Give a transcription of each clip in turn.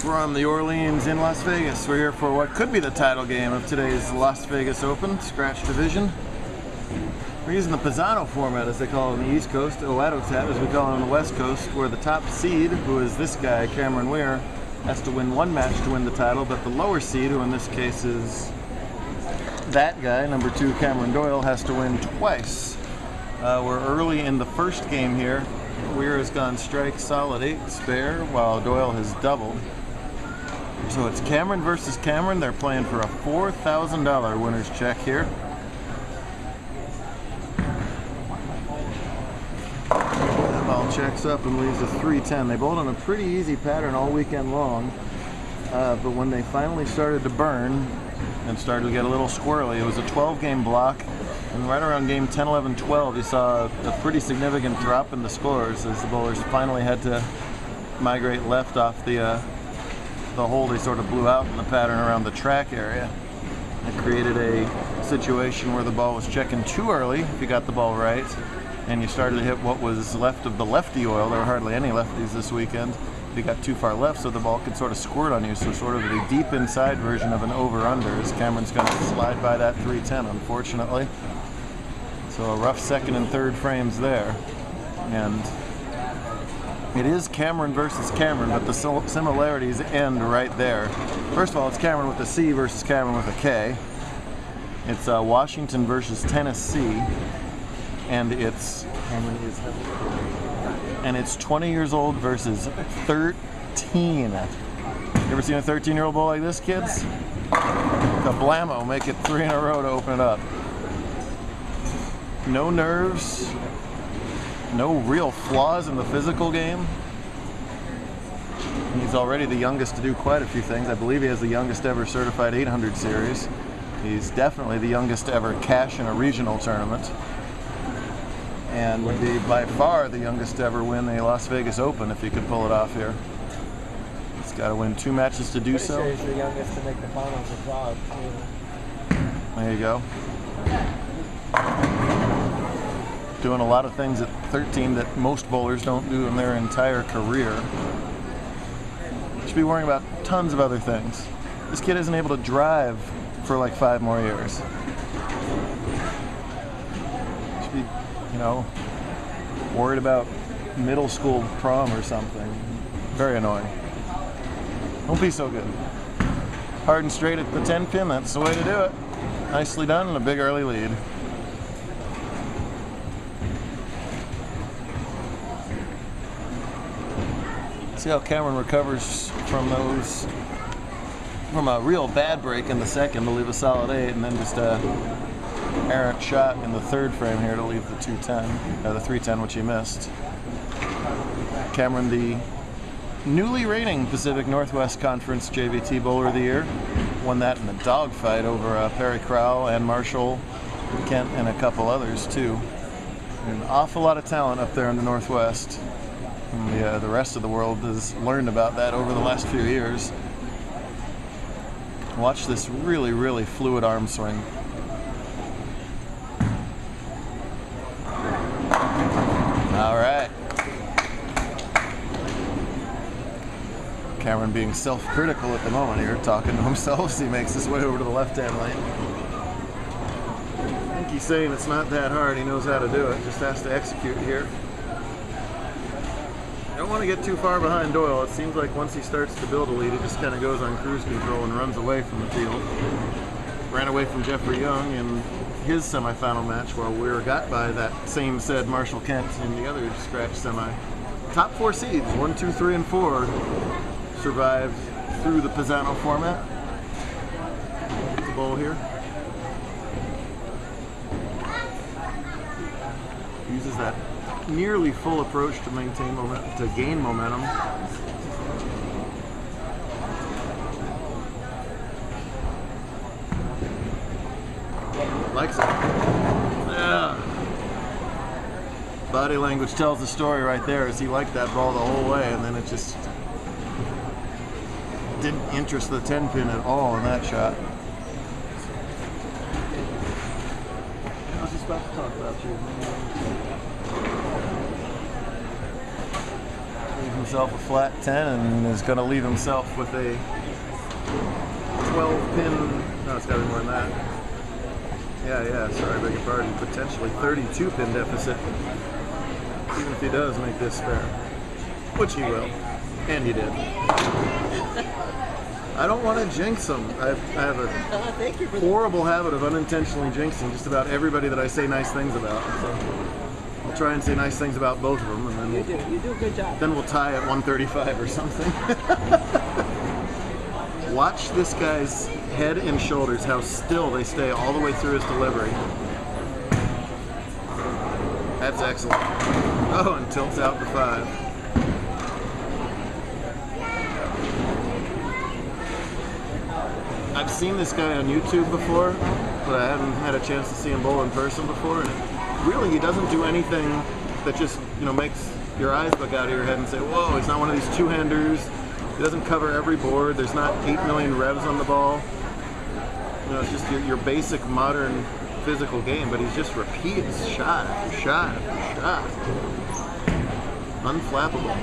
From the Orleans in Las Vegas. We're here for what could be the title game of today's Las Vegas Open, Scratch Division. We're using the Pisano format, as they call it on the East Coast, Owadotat, as we call it on the West Coast, where the top seed, who is this guy, Kamron Weier, has to win one match to win the title, but the lower seed, who in this case is that guy, number 2, Kamron Doyle, has to win twice. We're early in the first game here. Weier has gone strike solid 8 spare, while Doyle has doubled. So it's Kamron versus Kamron. They're playing for a $4,000 winner's check here. That ball checks up and leaves a 310. They bowled on a pretty easy pattern all weekend long, but when they finally started to burn and started to get a little squirrely, it was a 12-game block, and right around game 10, 11, 12, you saw a pretty significant drop in the scores as the bowlers finally had to migrate left off the hole they sort of blew out in the pattern around the track area. It created a situation where the ball was checking too early if you got the ball right, and you started to hit what was left of the lefty oil. There were hardly any lefties this weekend. If you got too far left, so the ball could sort of squirt on you, so sort of the deep inside version of an over-under, as Kamron's going to slide by that 310, unfortunately. So a rough second and third frames there. And it is Kamron versus Kamron, but the similarities end right there. First of all, it's Kamron with a C versus Kamron with a K. It's Washington versus Tennessee, and it's 20 years old versus 13. You ever seen a 13-year-old bowl like this, kids? The blammo, make it 3 in a row to open it up. No nerves. No real flaws in the physical game. He's already the youngest to do quite a few things. I believe he has the youngest ever certified 800 series. He's definitely the youngest to ever cash in a regional tournament. And would be by far the youngest to ever win a Las Vegas Open if he could pull it off here. He's got to win 2 matches to do so. He's the youngest to make the finals abroad. There you go. Doing a lot of things at 13 that most bowlers don't do in their entire career. Should be worrying about tons of other things. This kid isn't able to drive for like 5 more years. Should be, worried about middle school prom or something. Very annoying. Don't be so good. Hard and straight at the 10 pin, that's the way to do it. Nicely done and a big early lead. See how Kamron recovers from a real bad break in the second to leave a solid 8, and then just a errant shot in the third frame here to leave the 310, which he missed. Kamron, the newly reigning Pacific Northwest Conference JBT Bowler of the Year, won that in a dogfight over Perry Crowell and Marshall Kent and a couple others too. An awful lot of talent up there in the Northwest. And the rest of the world has learned about that over the last few years. Watch this really, really fluid arm swing. All right. Kamron being self-critical at the moment here, talking to himself as he makes his way over to the left-hand lane. I think he's saying it's not that hard. He knows how to do it. Just has to execute here. Don't want to get too far behind Doyle. It seems like once he starts to build a lead, it just kind of goes on cruise control and runs away from the field. Ran away from Jeffrey Young in his semifinal match, while Weier got by that same said Marshall Kent in the other scratch semi. Top 4 seeds, 1, 2, 3, and 4, survived through the Pisano format. The bowl here. Uses that nearly full approach to maintain to gain momentum. Likes it. Yeah. Body language tells the story right there, as he liked that ball the whole way, and then it just didn't interest the 10 pin at all in that shot. I was just about to talk about you. Leave himself a flat 10 and is going to leave himself with a 12 pin. No, it's got to be more than that. Yeah, sorry, I beg your pardon. Potentially 32 pin deficit. Even if he does make this spare. Which he will. And he did. I don't want to jinx him. I have a horrible habit of unintentionally jinxing just about everybody that I say nice things about. So I'll try and say nice things about both of them, and then You do a good job. then we'll tie at 135 or something. Watch this guy's head and shoulders, how still they stay all the way through his delivery. That's excellent. Oh, and tilts out to 5. I've seen this guy on YouTube before, but I haven't had a chance to see him bowl in person before. And really, he doesn't do anything that just, makes your eyes bug out of your head and say, whoa, he's not one of these two-handers. He doesn't cover every board. There's not 8 million revs on the ball. It's just your basic modern physical game, but he's just repeats shot after shot after shot. Unflappable.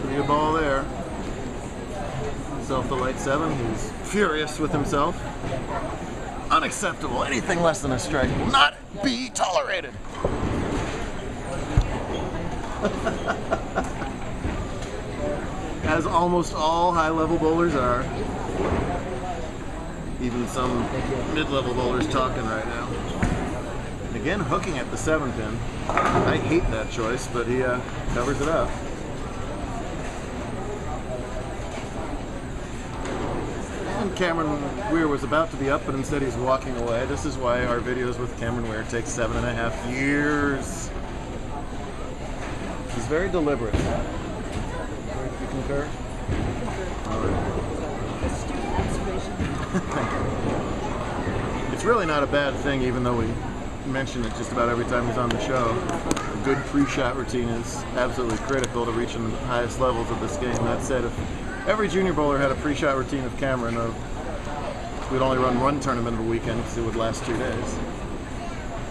Pretty good ball there. Himself the light 7. He's furious with himself. Unacceptable. Anything less than a strike will not be tolerated. As almost all high-level bowlers are. Even some mid-level bowlers talking right now. And again, hooking at the 7 pin. I hate that choice, but he covers it up. And Kamron Weier was about to be up, but instead he's walking away. This is why our videos with Kamron Weier take 7.5 years. He's very deliberate. You concur? All right. It's really not a bad thing, even though we mention it just about every time he's on the show. A good pre-shot routine is absolutely critical to reaching the highest levels of this game. That said, if every junior bowler had a pre-shot routine of Kamron, we'd only run one tournament a weekend because it would last 2 days.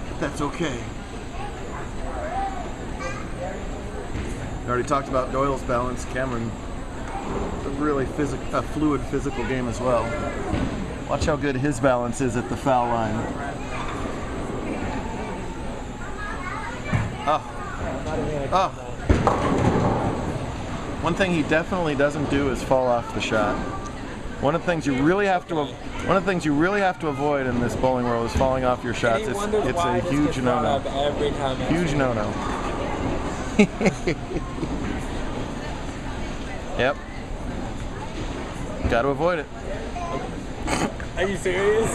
But that's okay. We already talked about Doyle's balance. Kamron, a really fluid physical game as well. Watch how good his balance is at the foul line. Oh. One thing he definitely doesn't do is fall off the shot. One of the things you really have to avoid in this bowling world is falling off your shots. It's a huge no-no. Huge no-no. Yep. Got to avoid it. Are you serious?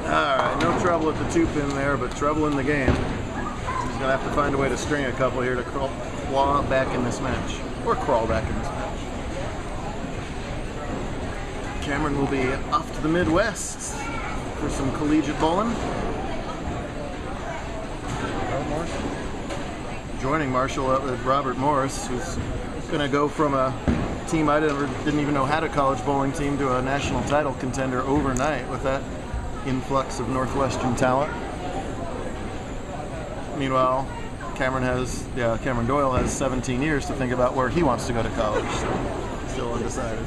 Alright, no trouble at the 2 pin there, but trouble in the game. He's going to have to find a way to string a couple here to claw back in this match. Or crawl back in this match. Kamron will be off to the Midwest for some collegiate bowling. Joining Marshall up with Robert Morris, who's going to go from a team I didn't even know had a college bowling team to a national title contender overnight with that influx of Northwestern talent. Meanwhile, Kamron Doyle has 17 years to think about where he wants to go to college. So still undecided.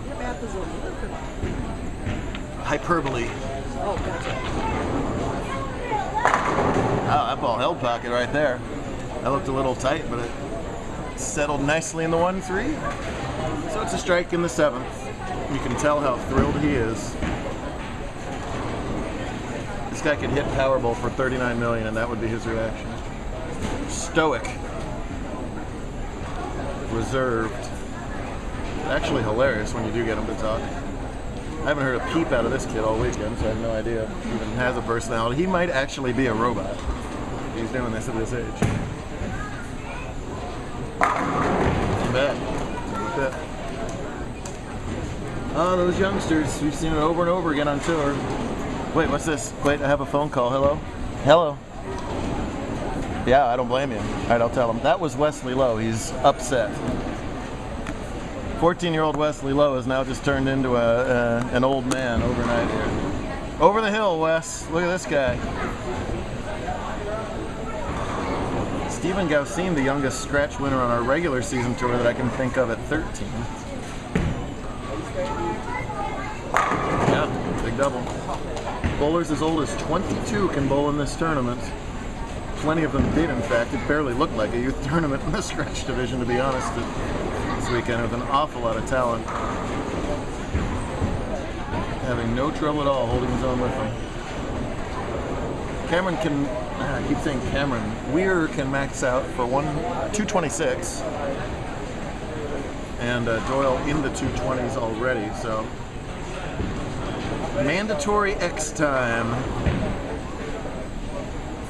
Your math is a little bit. Hyperbole. Oh, gotcha. Oh, that ball held pocket right there. That looked a little tight, but it settled nicely in the 1-3. So it's a strike in the 7th. You can tell how thrilled he is. This guy could hit Powerball for $39 million, and that would be his reaction. Stoic. Reserved. Actually hilarious when you do get him to talk. I haven't heard a peep out of this kid all weekend, so I have no idea if he even has a personality. He might actually be a robot. He's doing this at this age. Too bad. Oh, those youngsters. We've seen it over and over again on tour. Wait, what's this? Wait, I have a phone call. Hello? Hello? Yeah, I don't blame you. All right, I'll tell him. That was Wesley Lowe. He's upset. 14-year-old Wesley Lowe has now just turned into an old man overnight here. Over the hill, Wes. Look at this guy. Stephen Gaucine, the youngest scratch winner on our regular season tour that I can think of at 13. Yeah, big double. Bowlers as old as 22 can bowl in this tournament. Plenty of them did, in fact. It barely looked like a youth tournament in the scratch division, to be honest, this weekend, with an awful lot of talent. Having no trouble at all holding his own with them. Kamron can, I keep saying Kamron, Weier can max out for 226. And Doyle in the 220s already, so. Mandatory X time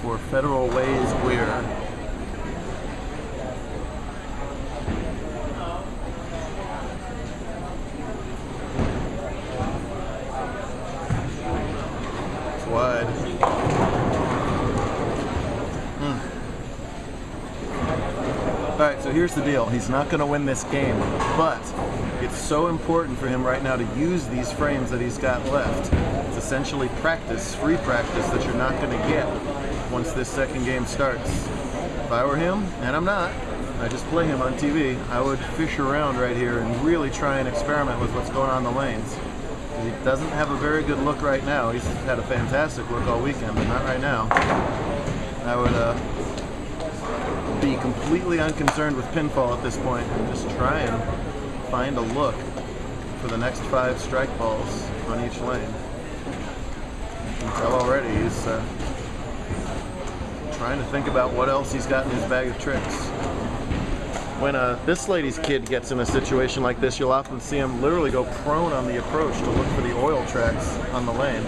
for Federal Ways Weier. It's wide. Alright, so here's the deal. He's not going to win this game, but it's so important for him right now to use these frames that he's got left. It's essentially practice, free practice that you're not going to get once this second game starts. If I were him, and I'm not, I just play him on TV, I would fish around right here and really try and experiment with what's going on in the lanes. He doesn't have a very good look right now. He's had a fantastic look all weekend, but not right now. I would be completely unconcerned with pinfall at this point and just try and find a look for the next 5 strike balls on each lane. You can tell already he's trying to think about what else he's got in his bag of tricks. When this lady's kid gets in a situation like this, you'll often see him literally go prone on the approach to look for the oil tracks on the lane.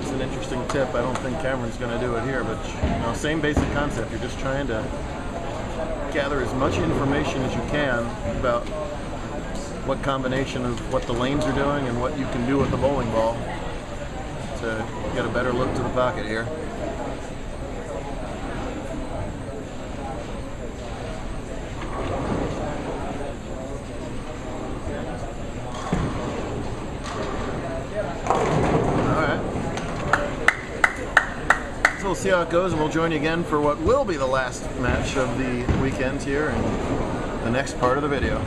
It's an interesting tip. I don't think Kamron's going to do it here, but you know, same basic concept. You're just trying to gather as much information as you can about what combination of what the lanes are doing and what you can do with the bowling ball to get a better look to the pocket here. So we'll see how it goes, and we'll join you again for what will be the last match of the weekend here and the next part of the video.